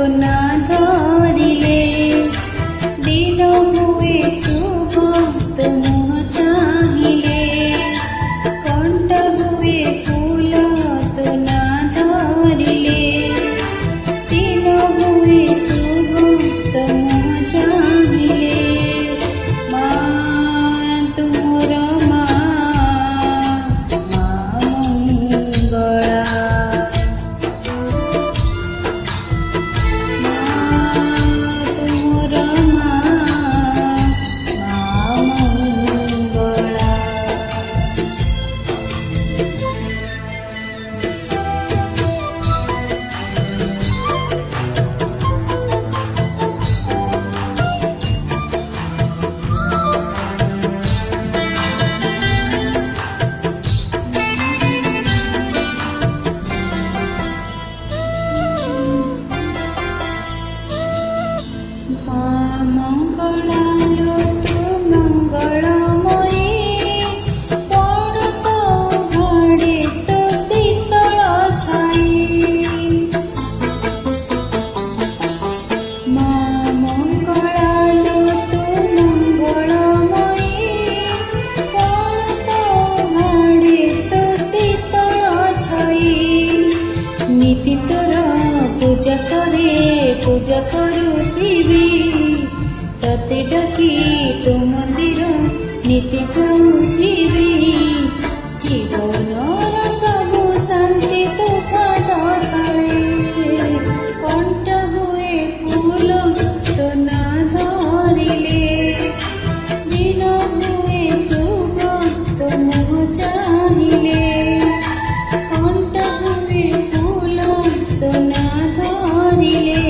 ନା ଧରିଲେ ଦିନ ହୁଏ ଶୁଭ ତୁମ ଚାହିଁଲେ କଣ୍ଟ ହୁଏ ଫୁଲ ତୁ ନା ଧରିଲେ ଦିନ ହୁଏ ଶୁଭ ତୁମ ଚାହିଁଲେ ମା ତୁମର ମା ମଙ୍ଗଳା ତୁମର ମା ମଙ୍ଗଳା। ମା ମଙ୍ଗଳା ଲୋ ତୁ ମଙ୍ଗଳମୟୀ କଣ ତୋ ଘରେ ତୋ ଶୀତଳ ଛାଇ ମା ମଙ୍ଗଳା ଲୋ ତୁ ମଙ୍ଗଳମୟୀ କଣ ତୋ ଘରେ ତୋ ଶୀତଳ ଛାଇ ନୀତି ତୋର ପୂଜା କରୁଥିବି ତତେ ଡାକି ତୋ ମନ୍ଦିର ନୀତି ଯାଉଥିବି ଜୀବନର ସବୁ ଶାନ୍ତି ତୋ ପାଦ ତଳେ କଣ୍ଟ ହୁଏ ଫୁଲ ତୋ ନା ଧରିଲେ ଦିନ ହୁଏ ଶୁଭ ତୋ ମୁହ ଚାହିଁଲେ କଣ୍ଟ ହୁଏ ଫୁଲ ତୋ ନା ଧରିଲେ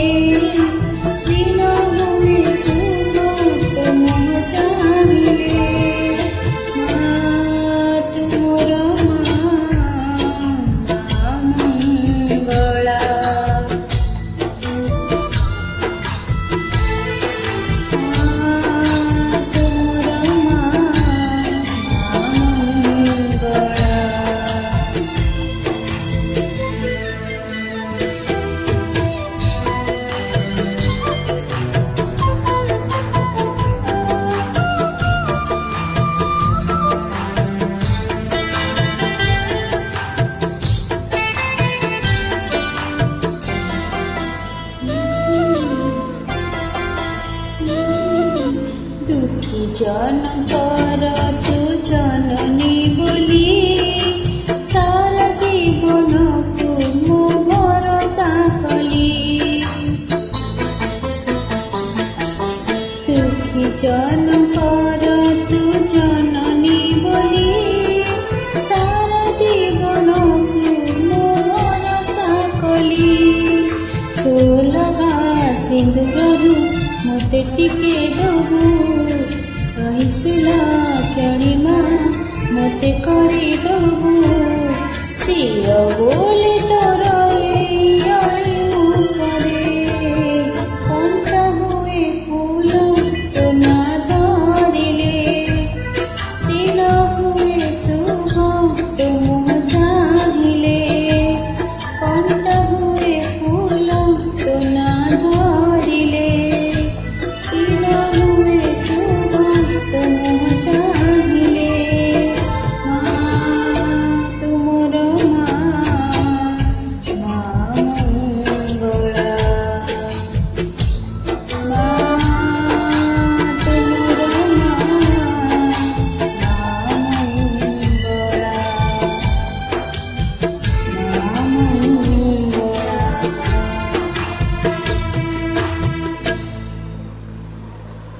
ଦିନ ହୁଏ ଶୁଭ ତୋ ମୁହ ଚାହିଁଲେ ମା ତୁମର ମା ମଙ୍ଗଳା ତୁମର ମା ମଙ୍ଗଳା। ଦୁଃଖୀ ଜନଙ୍କର ତୁ ଜନନୀ ବୋଲି ସାରା ଜୀବନକୁ ମୁଁ ଭରସା କଲି ଦୁଃଖୀ ଜନଙ୍କର ତୁ ଜନନୀ ବୋଲି ସାରା ଜୀବନକୁ ମୁଁ ଭରସା କଲି ତୋ ଲଗା ସିନ୍ଦୁରରୁ ମୋତେ ଟିକେ ଦବୁ ରହିସୁଲା କ୍ଷଣୀ ମା ମୋତେ କରିଦବୁ